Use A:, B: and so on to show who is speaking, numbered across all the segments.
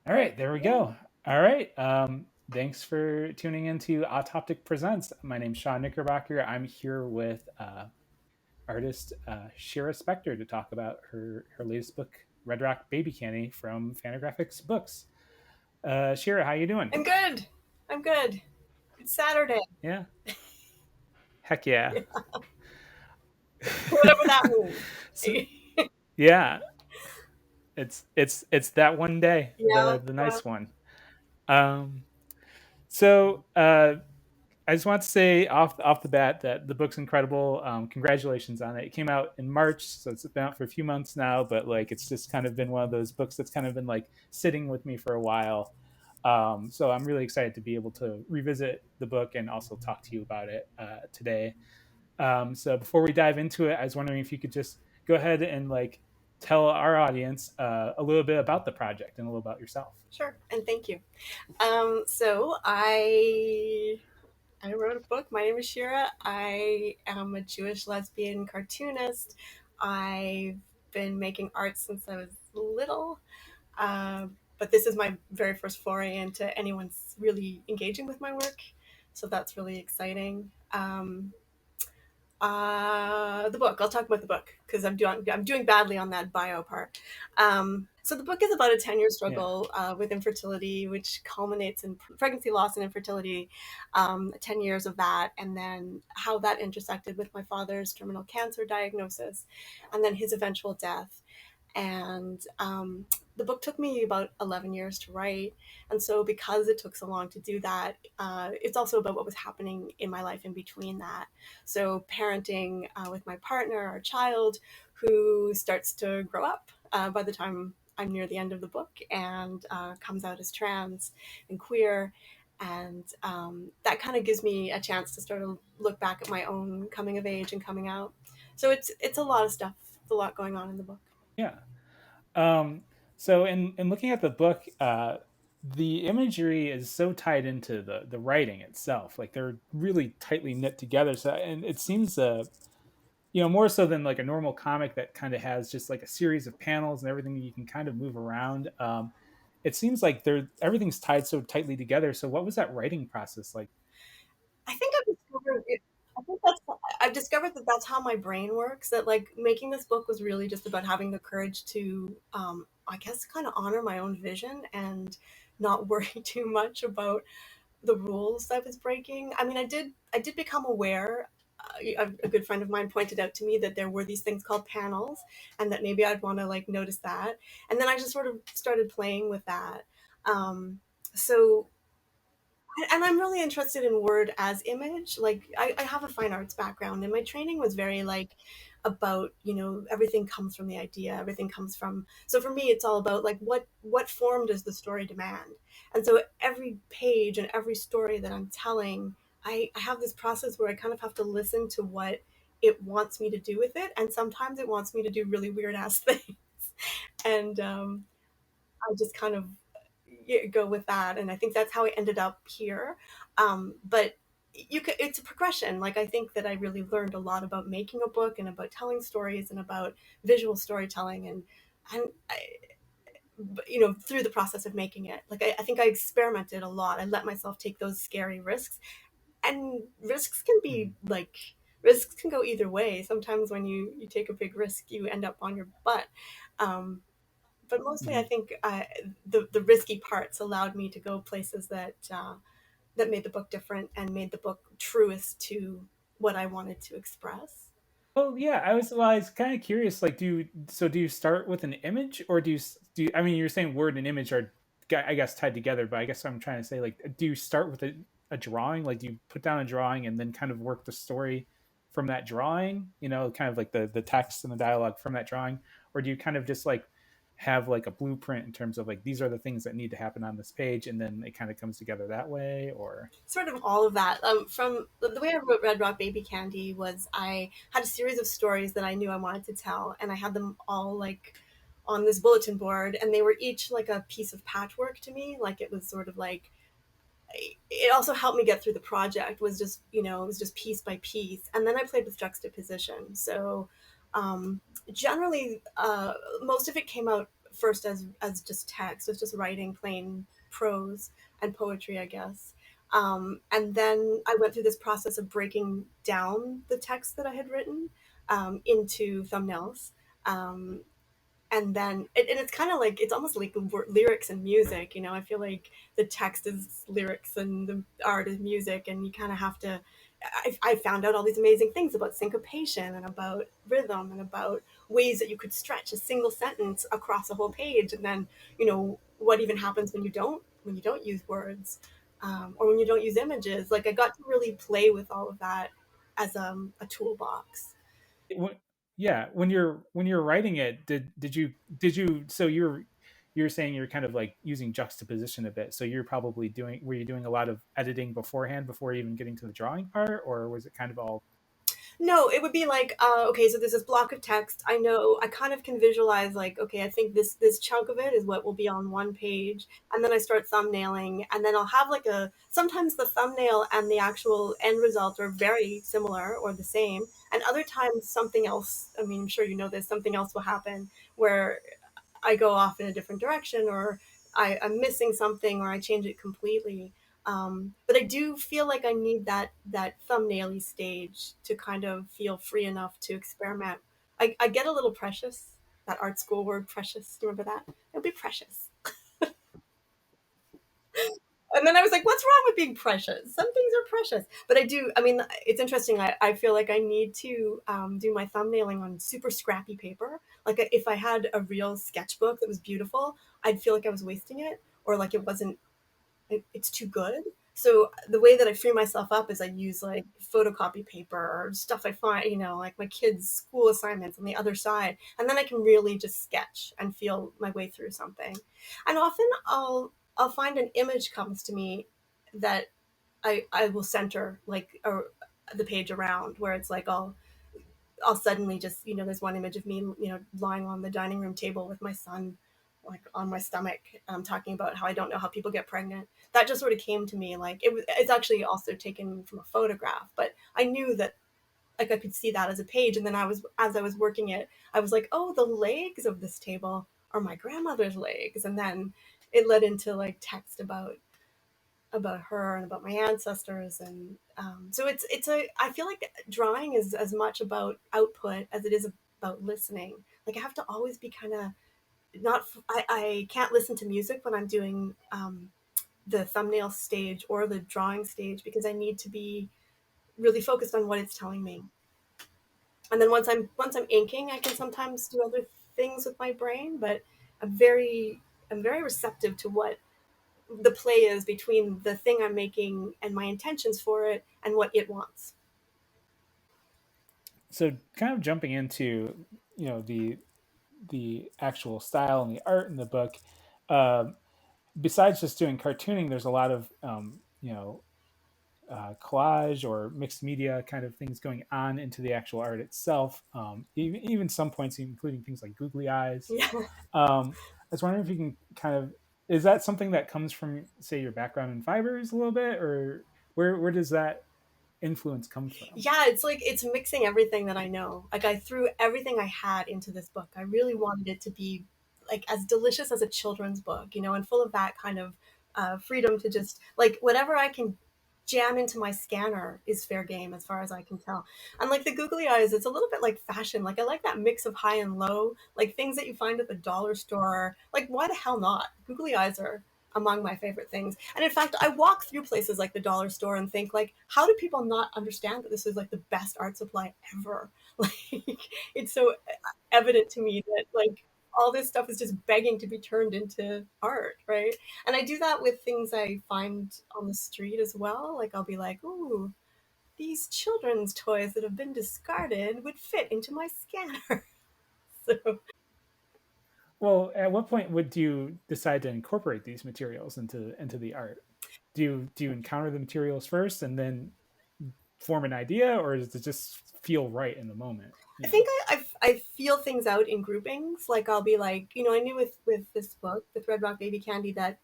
A: All right, there we go. All right. Thanks for tuning into Autoptic Presents. My name's Sean Knickerbocker. I'm here with artist Shira Spector to talk about her latest book, Red Rock Baby Candy from Fantagraphics Books. Shira, how you doing?
B: I'm good. I'm good. It's Saturday.
A: Yeah. Heck yeah.
B: Yeah. Whatever that means.
A: So, yeah. It's that one day,
B: Yeah.
A: the nice one. Um, so I just want to say off the bat that the book's incredible. Congratulations on it. It came out in March, so it's been out for a few months now. But like, it's just kind of been one of those books that's kind of been like sitting with me for a while. So I'm really excited to be able to revisit the book and also talk to you about it today. So before we dive into it, I was wondering if you could just go ahead and like tell our audience a little bit about the project and a little about yourself.
B: Sure. And thank you. So I wrote a book. My name is Shira. I am a Jewish lesbian cartoonist. I've been making art since I was little. But this is my very first foray into anyone's really engaging with my work. So that's really exciting. The book. I'll talk about the book because I'm doing badly on that bio part. So the book is about a 10-year
A: Yeah.
B: struggle with infertility, which culminates in pregnancy loss and infertility, 10 years of that, and then how that intersected with my father's terminal cancer diagnosis, and then his eventual death. And the book took me about 11 years to write. And so, because it took so long to do that, it's also about what was happening in my life in between that. So, parenting with my partner, our child, who starts to grow up by the time I'm near the end of the book and comes out as trans and queer. And that kind of gives me a chance to start to look back at my own coming of age and coming out. So it's a lot of stuff. It's a lot going on in the book.
A: Yeah. Um, so in looking at the book, the imagery is so tied into the writing itself. Like they're really tightly knit together. So and it seems more so than like a normal comic that kind of has just like a series of panels and everything you can kind of move around. It seems like everything's tied so tightly together. So what was that writing process like?
B: I think I've discovered it. I think that's I've discovered that that's how my brain works. That like making this book was really just about having the courage to, I guess, kind of honor my own vision and not worry too much about the rules I was breaking. I mean, I did become aware. A good friend of mine pointed out to me that there were these things called panels, and that maybe I'd want to like notice that. And then I just sort of started playing with that. Um, so and I'm really interested in word as image. Like I have a fine arts background, and my training was very like about everything comes from the idea, everything comes from. So for me, it's all about like what form does the story demand, and so every page and every story that I'm telling, I have this process where I kind of have to listen to what it wants me to do with it, and sometimes it wants me to do really weird ass things, and I just kind of go with that, and I think that's how I ended up here. But it's a progression. Like I think that I really learned a lot about making a book and about telling stories and about visual storytelling and through the process of making it. Like I think I experimented a lot. I let myself take those scary risks, and risks can go either way. Sometimes when you take a big risk, you end up on your butt. Um, but mostly I
A: Mhm.
B: think the risky parts allowed me to go places that made the book different and made the book truest to what I wanted to express.
A: Well, yeah, I was kind of curious. Like, do you start with an image, or I mean, you're saying word and image are, I guess, tied together, but I guess what I'm trying to say, like, do you start with a drawing? Like, do you put down a drawing and then kind of work the story from that drawing? Kind of like the text and the dialogue from that drawing, or do you kind of just like have like a blueprint in terms of like these are the things that need to happen on this page, and then it kind of comes together that way, or
B: Sort of all of that. From the way I wrote Red Rock Baby Candy was I had a series of stories that I knew I wanted to tell, and I had them all like on this bulletin board, and they were each like a piece of patchwork to me. Like it was sort of like it also helped me get through the project. Was just it was just piece by piece, and then I played with juxtaposition. So generally, most of it came out first as just text, it's just writing plain prose and poetry, I guess. And then I went through this process of breaking down the text that I had written into thumbnails. Um, and then and it's kind of like it's almost like lyrics and music, you know. I feel like the text is lyrics and the art is music, and you kind of have to I found out all these amazing things about syncopation and about rhythm and about ways that you could stretch a single sentence across a whole page, and then you know what even happens when you don't use words, or when you don't use images. Like I got to really play with all of that as a toolbox.
A: Yeah, when you're writing it, did you so you're saying you're kind of like using juxtaposition a bit, so you're probably doing were you doing a lot of editing beforehand before even getting to the drawing part, or was it kind of all?
B: No, it would be like, okay, so there's this block of text. I know I kind of can visualize like, okay, I think this chunk of it is what will be on one page, and then I start thumbnailing, and then I'll have like a sometimes the thumbnail and the actual end result are very similar or the same, and other times something else. I mean, I'm sure you know this. Something else will happen where I go off in a different direction, or I'm missing something, or I change it completely. But I do feel like I need that thumbnaily stage to kind of feel free enough to experiment. I get a little precious. That art school word, precious. Do you remember that? It'll be precious. And then I was like, what's wrong with being precious? Some things are precious. But I do, I mean, it's interesting. I feel like I need to do my thumbnailing on super scrappy paper. Like, if I had a real sketchbook that was beautiful, I'd feel like I was wasting it, or like it wasn't, it's too good. So the way that I free myself up is I use like photocopy paper or stuff I find, you know, like my kids' school assignments on the other side. And then I can really just sketch and feel my way through something. And often I'll find an image comes to me that I will center like the page around, where it's like I'll suddenly just, you know, there's one image of me, you know, lying on the dining room table with my son like on my stomach, talking about how I don't know how people get pregnant. That just sort of came to me. Like it's actually also taken from a photograph, but I knew that like I could see that as a page. And then as I was working it, I was like, oh, the legs of this table are my grandmother's legs. And then it led into like text about her and about my ancestors. And so it's a I feel like drawing is as much about output as it is about listening. Like I have to always be kind of not I can't listen to music when I'm doing the thumbnail stage or the drawing stage, because I need to be really focused on what it's telling me. And then once I'm inking, I can sometimes do other things with my brain, but i'm very I'm very receptive to what the play is between the thing I'm making and my intentions for it and what it wants.
A: So kind of jumping into the actual style and the art in the book. um, Besides just doing cartooning, there's a lot of collage or mixed media kind of things going on into the actual art itself. Even some points, including things like googly eyes.
B: Yeah.
A: I was wondering if you can kind of, is that something that comes from, say, your background in fibers a little bit, or where does that influence come from?
B: Yeah, it's like it's mixing everything that I know. Like I threw everything I had into this book. I really wanted it to be like as delicious as a children's book, you know, and full of that kind of freedom to just like whatever I can jam into my scanner is fair game as far as I can tell. And like the googly eyes, it's a little bit like fashion. Like I like that mix of high and low, like things that you find at the dollar store. Like why the hell not? Googly eyes are among my favorite things. And in fact, I walk through places like the dollar store and think like, how do people not understand that this is like the best art supply ever? Like it's so evident to me that like all this stuff is just begging to be turned into art, right? And I do that with things I find on the street as well. Like I'll be like, ooh, these children's toys that have been discarded would fit into my scanner. So
A: Well, at what point would you decide to incorporate these materials into the art? Do you encounter the materials first and then form an idea, or does it just feel right in the moment?
B: I think I feel things out in groupings. Like I'll be like, you know, I knew with this book, with Red Rock Baby Candy, that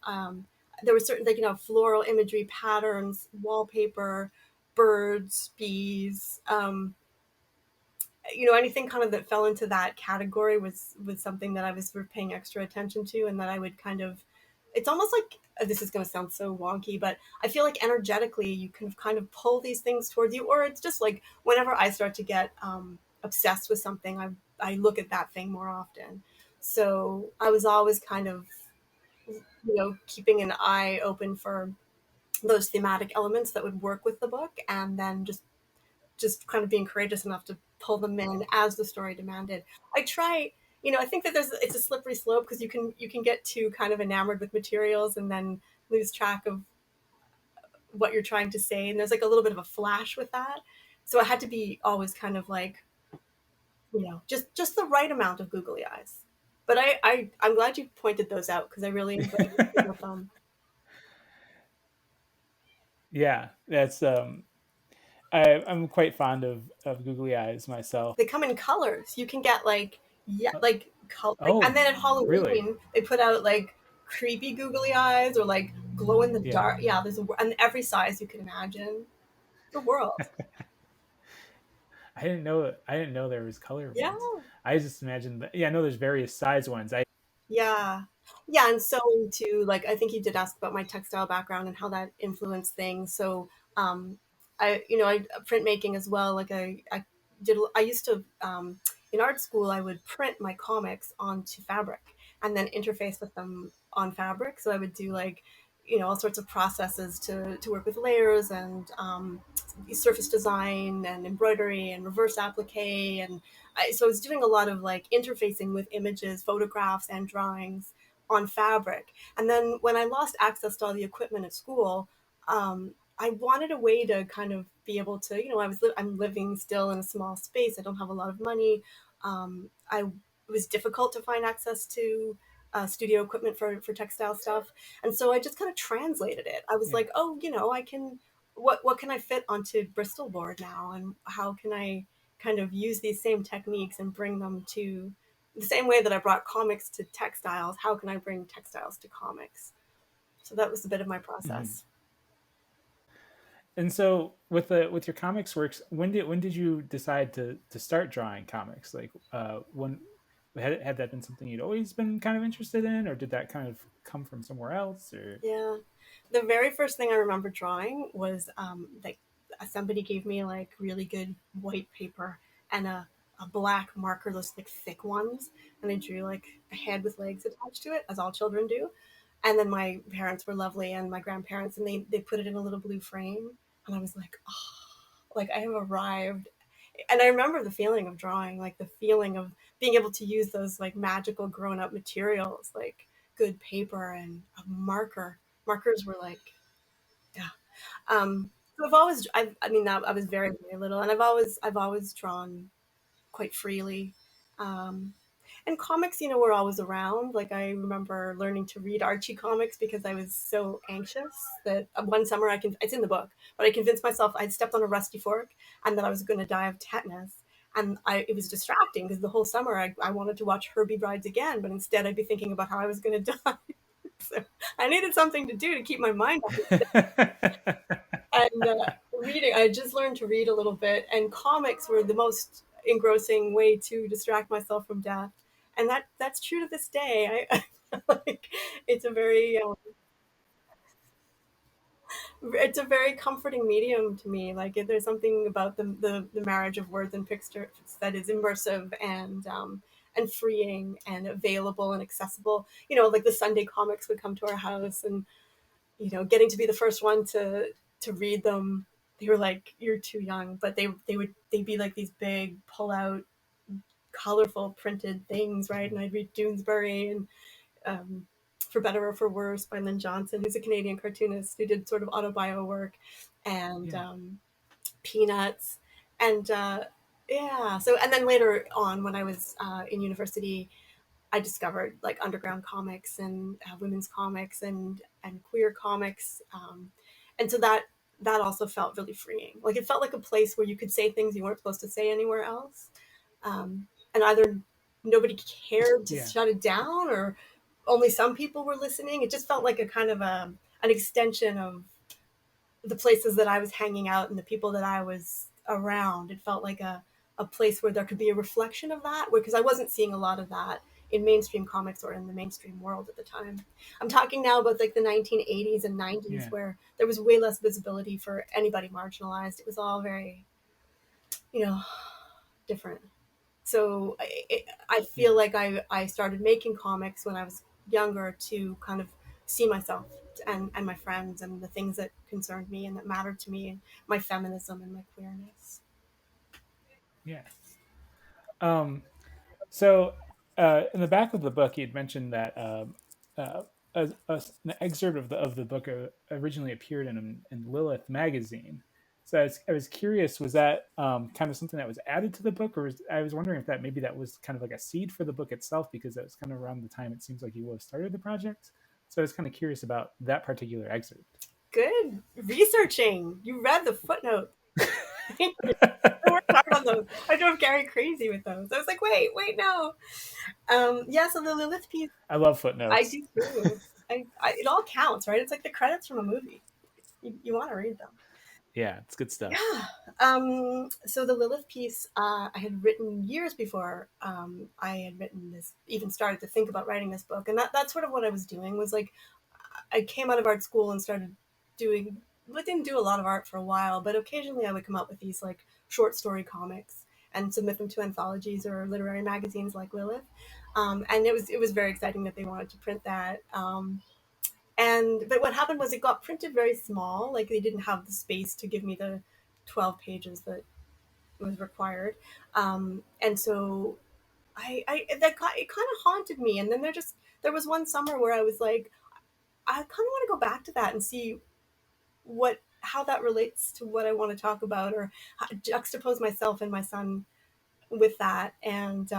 B: there were certain like you know floral imagery, patterns, wallpaper, birds, bees, anything kind of that fell into that category was something that I was sort of paying extra attention to, and that I would kind of, it's almost like, this is going to sound so wonky, but I feel like energetically you can kind of pull these things towards you, or it's just like whenever I start to get obsessed with something, I look at that thing more often. So I was always kind of, keeping an eye open for those thematic elements that would work with the book, and then just kind of being courageous enough to pull them in as the story demanded. I try, I think that it's a slippery slope, because you can get too kind of enamored with materials and then lose track of what you're trying to say, and there's like a little bit of a flash with that. So I had to be always kind of like, just the right amount of googly eyes. But I'm glad you pointed those out, because I really enjoyed looking at them.
A: Yeah, that's I'm quite fond of googly eyes myself.
B: They come in colors. You can get like, yeah,
A: Uh,
B: like color. Like,
A: oh,
B: and then at
A: really?
B: Halloween they put out like creepy googly eyes, or like glow in the
A: Yeah.
B: dark. Yeah, and every size you can imagine. The world.
A: I didn't know there was color
B: Yeah.
A: ones. I just imagined that. Yeah, I know there's various size ones. I
B: Yeah. Yeah, and sewing too. Like, I think you did ask about my textile background and how that influenced things. So, I printmaking as well. Like, I used to, in art school, I would print my comics onto fabric and then interface with them on fabric. So I would do like, all sorts of processes to work with layers, and surface design and embroidery and reverse applique, and so I was doing a lot of like interfacing with images, photographs, and drawings on fabric. And then when I lost access to all the equipment at school, I wanted a way to kind of be able to, I'm living still in a small space. I don't have a lot of money. It was difficult to find access to studio equipment for textile stuff, and so I just kind of translated it. I was
A: yeah.
B: like, oh, I can. What can I fit onto Bristol board now, and how can I kind of use these same techniques and bring them to the same way that I brought comics to textiles? How can I bring textiles to comics? So that was a bit of my
A: Mhm.
B: process.
A: And so with your comics works, when did you decide to start drawing comics? Like when had that been something you'd always been kind of interested in, or did that kind of come from somewhere else? Or
B: Yeah. The very first thing I remember drawing was like somebody gave me like really good white paper and a black marker, those like thick ones, and I drew like a head with legs attached to it, as all children do. And then my parents were lovely, and my grandparents, and they put it in a little blue frame, and I was like, oh, like I have arrived. And I remember the feeling of drawing, like the feeling of being able to use those like magical grown up materials, like good paper and a marker. Markers were like, yeah. So I mean, that I was very, very little, and I've always drawn quite freely. Um, and comics, were always around. Like, I remember learning to read Archie comics because I was so anxious that one summer it's in the book, but I convinced myself I'd stepped on a rusty fork and that I was going to die of tetanus. And it was distracting because the whole summer I wanted to watch Herbie Brides again, but instead I'd be thinking about how I was going to die. So I needed something to do to keep my mind off it. And reading, I just learned to read a little bit, and comics were the most engrossing way to distract myself from death, and that's true to this day. Like, it's a very it's a very comforting medium to me. Like, there's something about the marriage of words and pictures that is immersive and freeing and available and accessible. Like the Sunday comics would come to our house, and getting to be the first one to read them. They were like, "You're too young," but they'd be like these big pull out, colorful printed things, right? And I'd read Doonesbury and For Better or for Worse by Lynn Johnson, who's a Canadian cartoonist who did sort of autobio work, and
A: yeah,
B: Peanuts, and yeah. So, and then later on, when I was in university, I discovered like underground comics and women's comics and queer comics, and so that also felt really freeing. Like, it felt like a place where you could say things you weren't supposed to say anywhere else, and either nobody cared to
A: yeah.
B: shut it down, or only some people were listening. It just felt like a kind of an extension of the places that I was hanging out and the people that I was around. It felt like a place where there could be a reflection of that, because I wasn't seeing a lot of that in mainstream comics or in the mainstream world at the time. I'm talking now about like the 1980s and 90s,
A: Yeah.
B: where there was way less visibility for anybody marginalized. It was all very, you know, different. So I
A: Yeah.
B: feel like I started making comics when I was younger to kind of see myself and my friends and the things that concerned me and that mattered to me, and my feminism and my queerness.
A: Yeah. Um, So, in the back of the book, you'd mentioned that uh, an excerpt of the book originally appeared in Lilith magazine. So I was curious, was that kind of something that was added to the book, or I was wondering if that maybe that was kind of like a seed for the book itself, because that was kind of around the time it seems like you would have started the project. So I was kind of curious about that particular excerpt.
B: Good researching. You read the footnote. Thank you. I worked hard on those. I drove Gary crazy with those. I was like, wait, no. Yeah, so the Lilith piece,
A: I love
B: I
A: footnotes.
B: do too. It all counts, right? It's like the credits from a movie. You want to read them.
A: Yeah, it's good stuff.
B: Yeah. So the Lilith piece, I had written years before I had written this, even started to think about writing this book. And that's sort of what I was doing, was like, I came out of art school and started doing, I didn't do a lot of art for a while, but occasionally I would come up with these like short story comics and submit them to anthologies or literary magazines like Lilith. And it was very exciting that they wanted to print that. And but what happened was it got printed very small. Like they didn't have the space to give me the 12 pages that was required. And so it kind of haunted me. And then there was one summer where I was like, I kind of want to go back to that and see how that relates to what I want to talk about, or juxtapose myself and my son with that. And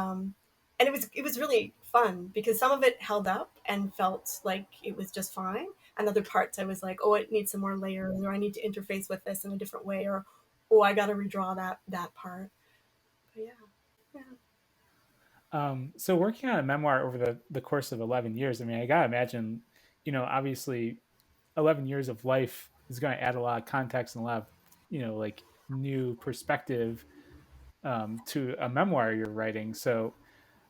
B: it was really fun because some of it held up and felt like it was just fine, and other parts I was like, oh, it needs some more layers, or I need to interface with this in a different way, or oh, I got to redraw that part. But yeah, yeah,
A: So working on a memoir over the course of 11 years, I mean, I gotta imagine, obviously 11 years of life is going to add a lot of context and a lot of, like new perspective to a memoir you're writing. So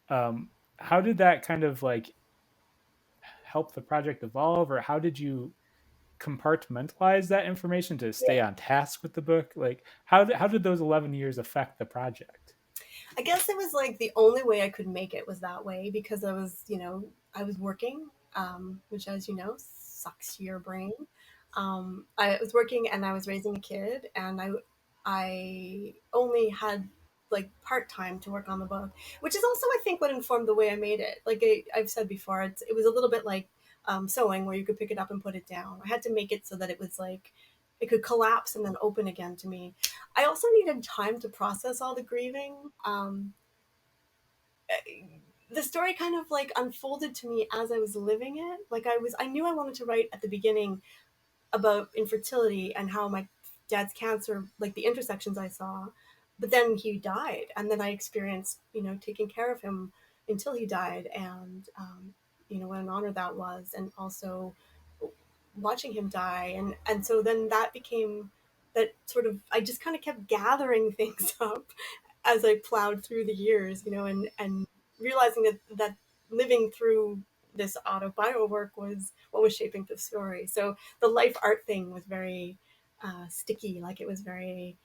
A: how did that kind of like help the project evolve, or how did you compartmentalize that information to stay
B: yeah.
A: on task with the book? Like how did those 11 years affect the project?
B: I guess it was like the only way I could make it was that way, because I was working, which, as you know, sucks to your brain. I was working and I was raising a kid, and I only had like part time to work on the book, which is also, I think, what informed the way I made it. Like I've said before, it was a little bit like sewing, where you could pick it up and put it down. I had to make it so that it was like it could collapse and then open again to me. I also needed time to process all the grieving. The story kind of like unfolded to me as I was living it. Like I knew I wanted to write at the beginning about infertility and how my dad's cancer, like the intersections I saw, but then he died, and then I experienced, taking care of him until he died, and what an honor that was, and also watching him die, and so then that became that sort of, I just kind of kept gathering things up as I plowed through the years, and realizing that living through this autobio work was what was shaping the story. So the life art thing was very sticky, like it was very.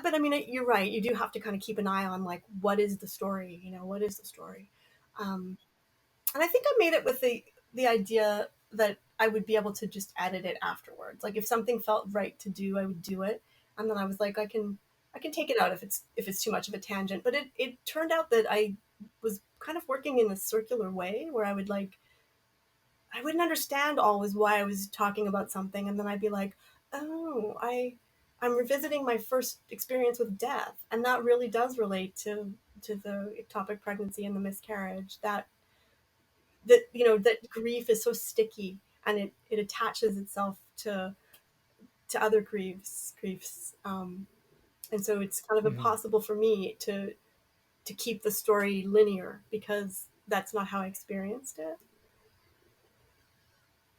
B: But I mean, you're right. You do have to kind of keep an eye on like what is the story, what is the story, um, and I think I made it with the idea that I would be able to just edit it afterwards. Like if something felt right to do, I would do it, and then I was like, I can take it out if it's too much of a tangent. But it turned out that I was kind of working in a circular way, where I wouldn't understand always why I was talking about something, and then I'd be like, oh, I'm revisiting my first experience with death, and that really does relate to the ectopic pregnancy and the miscarriage. That grief is so sticky, and it attaches itself to other griefs, and so it's kind of
A: Mm-hmm.
B: impossible for me to keep the story linear, because that's not how I experienced it.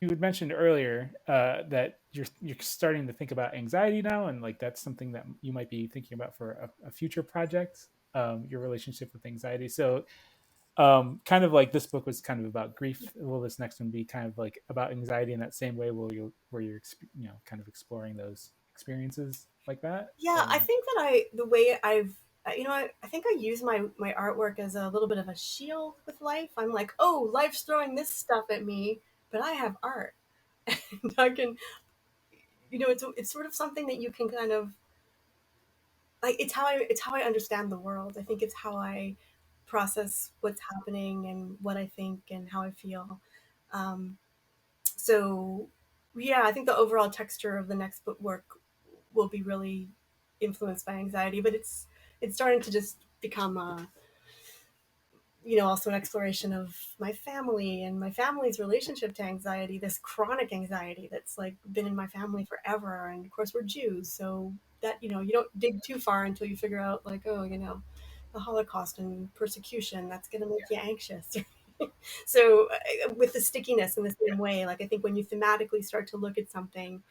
A: you had mentioned earlier that you're starting to think about anxiety now, and like that's something that you might be thinking about for a future project. Your relationship with anxiety. So, kind of like this book was kind of about grief. Will this next one be kind of like about anxiety in that same way? Will you where you're kind of exploring those experiences like that?
B: Yeah, I think that the way I've, I think I use my artwork as a little bit of a shield with life. I'm like, oh, life's throwing this stuff at me, but I have art, and I can, it's sort of something that you can kind of like. It's how I understand the world. I think it's how I process what's happening and what I think and how I feel. Um, so yeah, I think the overall texture of the next book work will be really influenced by anxiety, but it's starting to just become also an exploration of my family and my family's relationship to anxiety, this chronic anxiety that's like been in my family forever. And of course we're Jews, so that you don't dig too far until you figure out like, oh, the Holocaust and persecution, that's going to make you anxious. So with the stickiness in the same way, like I think when you thematically start to look at something,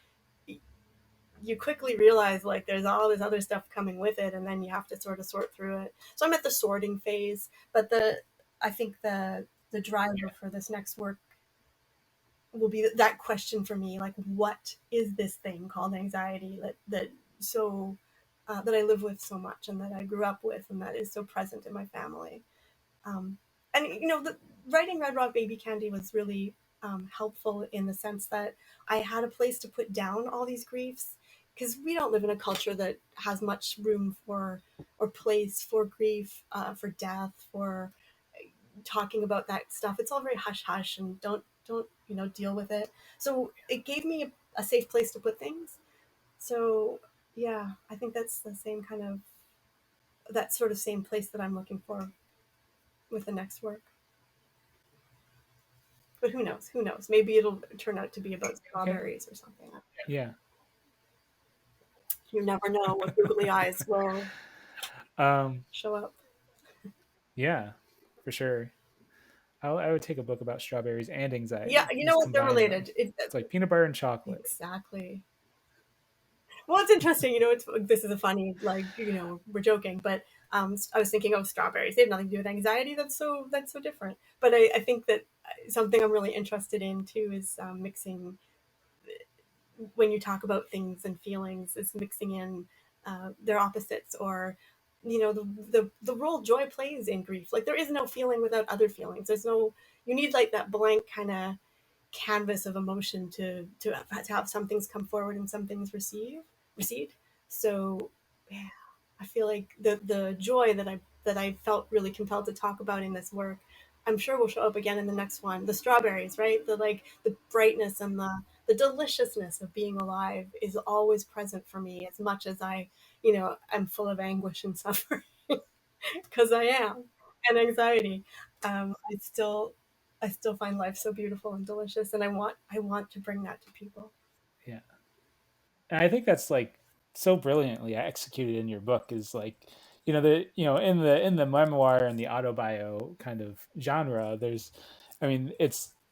B: you quickly realize like there's all this other stuff coming with it, and then you have to sort of sort through it. So I'm at the sorting phase, but I think the driver for this next work will be that question for me, like what is this thing called anxiety that I live with so much and that I grew up with and that is so present in my family. um, and the writing Red Rock Baby Candy was really helpful in the sense that I had a place to put down all these griefs, because we don't live in a culture that has much room for or place for grief, for death, for talking about that stuff. It's all very hush hush and don't deal with it. So it gave me a safe place to put things. So yeah, I think that's the same kind of that sort of same place that I'm looking for with the next work. But who knows? Who knows? Maybe it'll turn out to be about
A: Okay,
B: strawberries or something.
A: yeah,
B: You never know what googly eyes will
A: um,
B: show up.
A: yeah, for sure. I would take a book about strawberries and
B: Yeah,
A: anxiety.
B: you know
A: Just
B: what? They're
A: combine them.
B: related.
A: It's like peanut butter and chocolate.
B: Exactly. Well, it's interesting. This is a funny, like, we're joking, but I was thinking of strawberries. They have nothing to do with anxiety. That's so different. But I think that something I'm really interested in too is mixing, when you talk about things and feelings, is mixing in their opposites, or the role joy plays in grief. Like there is no feeling without other feelings. There's no You need like that blank kind of canvas of emotion to have some things come forward and some things recede. So yeah, I feel like the joy that I felt really compelled to talk about in this work, I'm sure will show up again in the next one. The strawberries, right? The brightness and the deliciousness of being alive is always present for me, as much as I'm full of anguish and suffering, because I am, and anxiety. I still find life so beautiful and delicious, and I want to bring that to people.
A: Yeah, and I think that's like so brilliantly executed in your book. Is like in the memoir and the autobio kind of genre. I mean,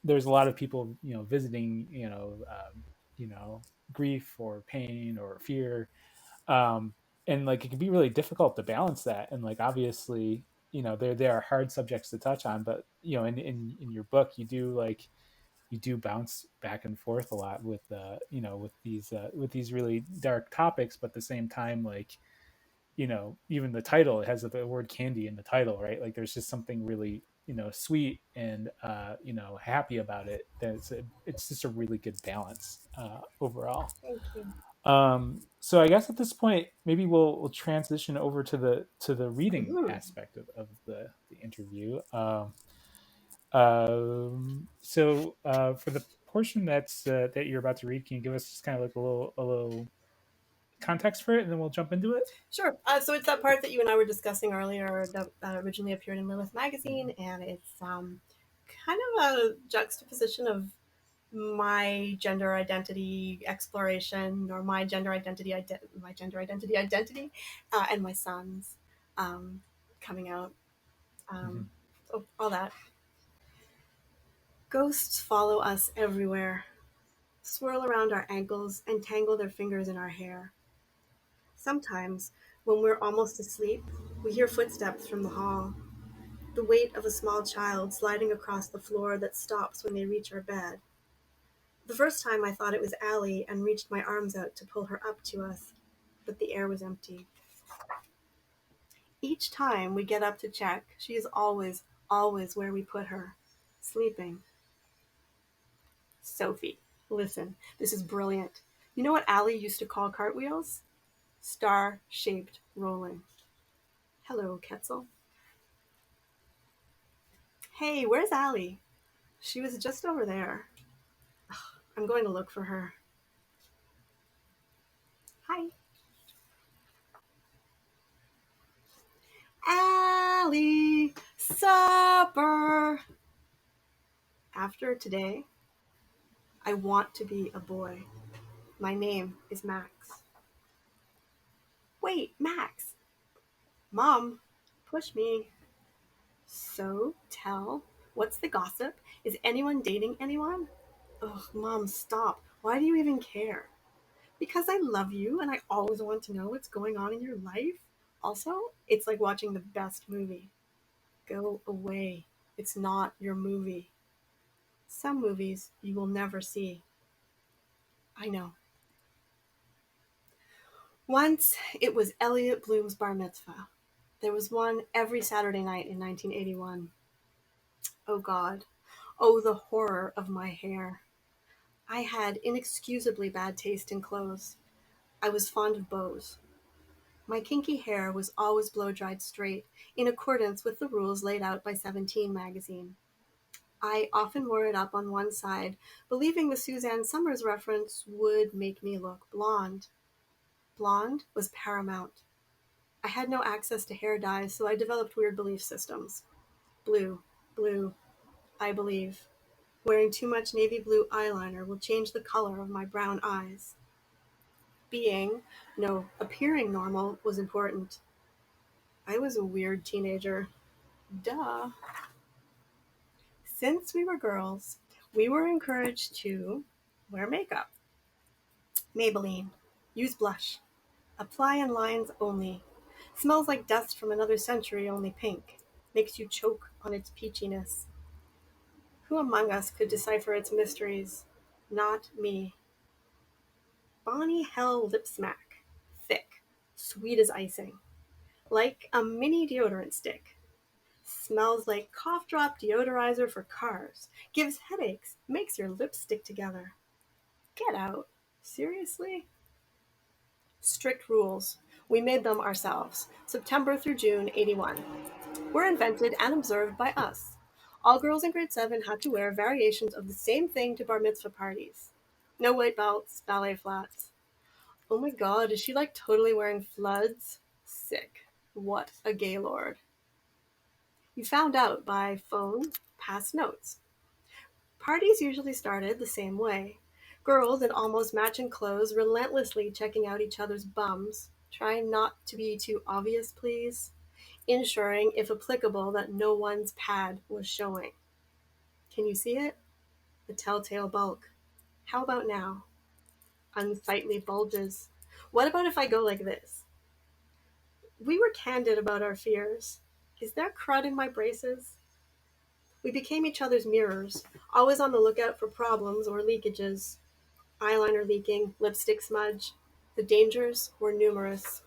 A: there's a lot of people visiting you know grief or pain or fear, and like it can be really difficult to balance that. And like obviously there are hard subjects to touch on, but in your book you do bounce back and forth a lot with with these really dark topics, but at the same time, like even the title, it has the word candy in the title, right? Like there's just something really sweet and happy about it. It's just a really good balance overall.
B: Thank you.
A: So I guess at this point, maybe we'll transition over to the reading
B: Mhm.
A: aspect of the interview. For the portion that you're about to read, can you give us just kind of like a little context for it, and then we'll jump into it?
B: Sure. So it's that part that you and I were discussing earlier that originally appeared in Lilith magazine, and it's kind of a juxtaposition of my gender identity exploration, or my gender identity, and my son's coming out.
A: Mm-hmm.
B: So all that. Ghosts follow us everywhere, swirl around our ankles, and tangle their fingers in our hair. Sometimes, when we're almost asleep, we hear footsteps from the hall, the weight of a small child sliding across the floor that stops when they reach our bed. The first time I thought it was Allie and reached my arms out to pull her up to us, but the air was empty. Each time we get up to check, she is always, always where we put her, sleeping. Sophie, listen, this is brilliant. You know what Allie used to call cartwheels? Star-shaped rolling. Hello, Ketzel. Hey, where's Allie? She was just over there. I'm going to look for her. Hi. Allie, supper. After today, I want to be a boy. My name is Max. Wait, Max. Mom, push me. So, tell, what's the gossip? Is anyone dating anyone? Ugh, Mom, stop. Why do you even care? Because I love you and I always want to know what's going on in your life. Also, it's like watching the best movie. Go away. It's not your movie. Some movies you will never see. I know. Once it was Elliot Bloom's bar mitzvah. There was one every Saturday night in 1981. Oh God. Oh, the horror of my hair. I had inexcusably bad taste in clothes. I was fond of bows. My kinky hair was always blow-dried straight, in accordance with the rules laid out by Seventeen magazine. I often wore it up on one side, believing the Suzanne Summers reference would make me look blonde. Blonde was paramount. I had no access to hair dyes, so I developed weird belief systems. Blue, blue, I believe. Wearing too much navy blue eyeliner will change the color of my brown eyes. Being, no, appearing normal was important. I was a weird teenager. Duh. Since we were girls, we were encouraged to wear makeup. Maybelline. Use blush. Apply in lines only. Smells like dust from another century, only pink. Makes you choke on its peachiness. Who among us could decipher its mysteries? Not me. Bonnie Hell lip smack. Thick. Sweet as icing. Like a mini deodorant stick. Smells like cough drop deodorizer for cars. Gives headaches. Makes your lips stick together. Get out. Seriously? Strict rules. We made them ourselves. September through June, 81. Were invented and observed by us. All girls in grade 7 had to wear variations of the same thing to bar mitzvah parties. No white belts, ballet flats. Oh my god, is she like totally wearing floods? Sick. What a gaylord. You found out by phone, pass notes. Parties usually started the same way. Girls in almost matching clothes relentlessly checking out each other's bums, trying not to be too obvious, please, ensuring, if applicable, that no one's pad was showing. Can you see it? The telltale bulk. How about now? Unsightly bulges. What about if I go like this? We were candid about our fears. Is there crud in my braces? We became each other's mirrors, always on the lookout for problems or leakages. Eyeliner leaking, lipstick smudge. The dangers were numerous.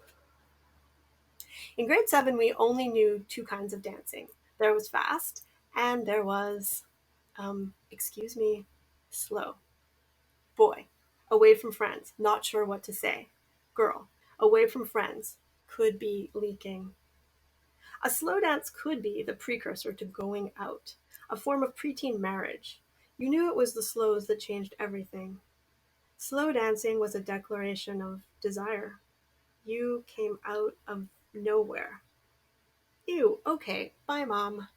B: In grade 7, we only knew two kinds of dancing. There was fast, and there was, excuse me, slow. Boy, away from friends, not sure what to say. Girl, away from friends, could be leaking. A slow dance could be the precursor to going out, a form of preteen marriage. You knew it was the slows that changed everything. Slow dancing was a declaration of desire. You came out of nowhere. Ew, okay, bye, Mom.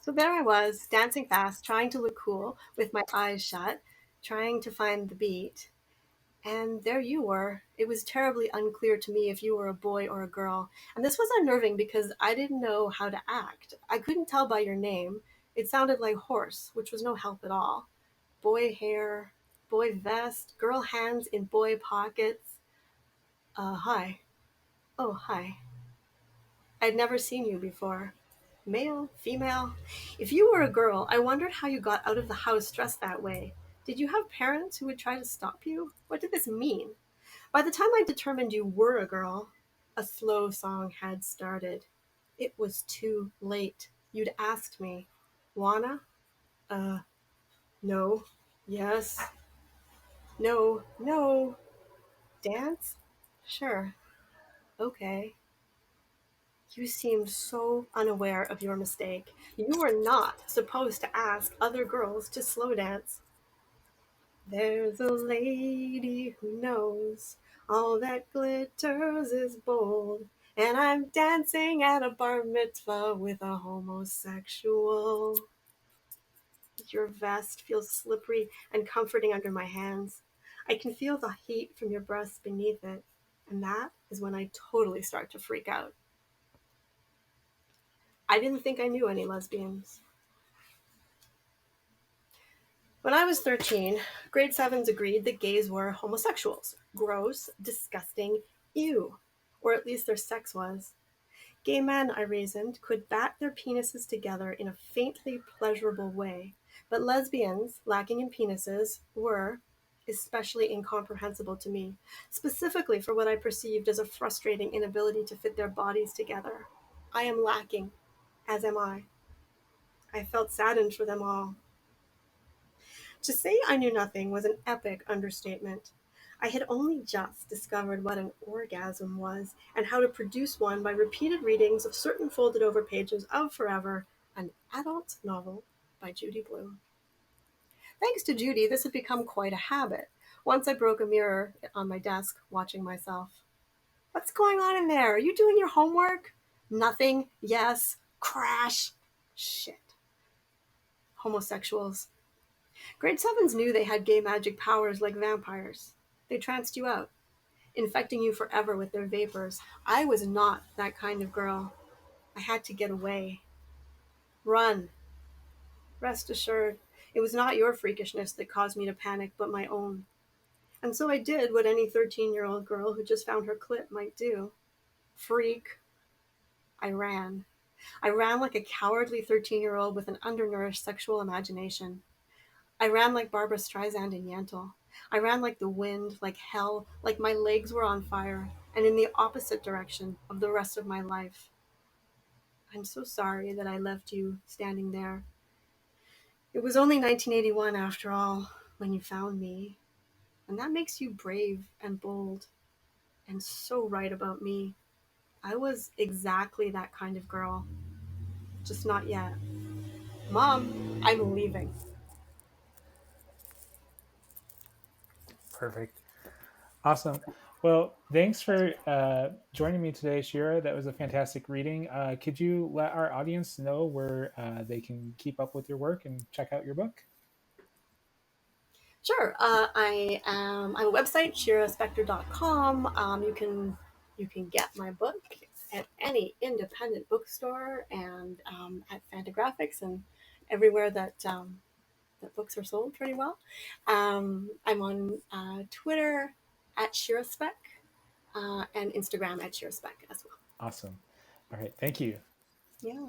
B: So there I was, dancing fast, trying to look cool, with my eyes shut, trying to find the beat. And there you were. It was terribly unclear to me if you were a boy or a girl. And this was unnerving because I didn't know how to act. I couldn't tell by your name. It sounded like horse, which was no help at all. Boy hair, boy vest, girl hands in boy pockets. Hi. Oh, hi. I'd never seen you before. Male, female. If you were a girl, I wondered how you got out of the house dressed that way. Did you have parents who would try to stop you? What did this mean? By the time I determined you were a girl, a slow song had started. It was too late. You'd asked me, Wanna? Uh, no. Yes. No. No. Dance? Sure. Okay. You seem so unaware of your mistake. You are not supposed to ask other girls to slow dance. There's a lady who knows all that glitters is gold, and I'm dancing at a bar mitzvah with a homosexual. Your vest feels slippery and comforting under my hands. I can feel the heat from your breasts beneath it, and that is when I totally start to freak out. I didn't think I knew any lesbians. When I was 13, grade sevens agreed that gays were homosexuals. Gross, disgusting, ew. Or at least their sex was. Gay men, I reasoned, could bat their penises together in a faintly pleasurable way, but lesbians, lacking in penises, were especially incomprehensible to me, specifically for what I perceived as a frustrating inability to fit their bodies together. I am lacking, as am I. I felt saddened for them all. To say I knew nothing was an epic understatement. I had only just discovered what an orgasm was and how to produce one by repeated readings of certain folded over pages of Forever, an adult novel by Judy Blume. Thanks to Judy, this had become quite a habit. Once I broke a mirror on my desk, watching myself. What's going on in there? Are you doing your homework? Nothing. Yes. Crash. Shit. Homosexuals. Grade sevens knew they had gay magic powers like vampires. They tranced you out, infecting you forever with their vapors. I was not that kind of girl. I had to get away. Run. Rest assured, it was not your freakishness that caused me to panic, but my own. And so I did what any 13-year-old girl who just found her clit might do. Freak. I ran. I ran like a cowardly 13-year-old with an undernourished sexual imagination. I ran like Barbara Streisand in Yentl. I ran like the wind, like hell, like my legs were on fire, and in the opposite direction of the rest of my life. I'm so sorry that I left you standing there. It was only 1981 after all, when you found me, and that makes you brave and bold, and so right about me. I was exactly that kind of girl, just not yet. Mom, I'm leaving.
A: Perfect. Awesome. Well, thanks for joining me today, Shira. That was a fantastic reading. Could you let our audience know where they can keep up with your work and check out your book?
B: Sure. I have a website, shiraspector.com. You can get my book at any independent bookstore and at Fantagraphics and everywhere that books are sold pretty well. I'm on Twitter at Shira Spec and Instagram at Shira Spec as well.
A: Awesome. All right. Thank you.
B: Yeah.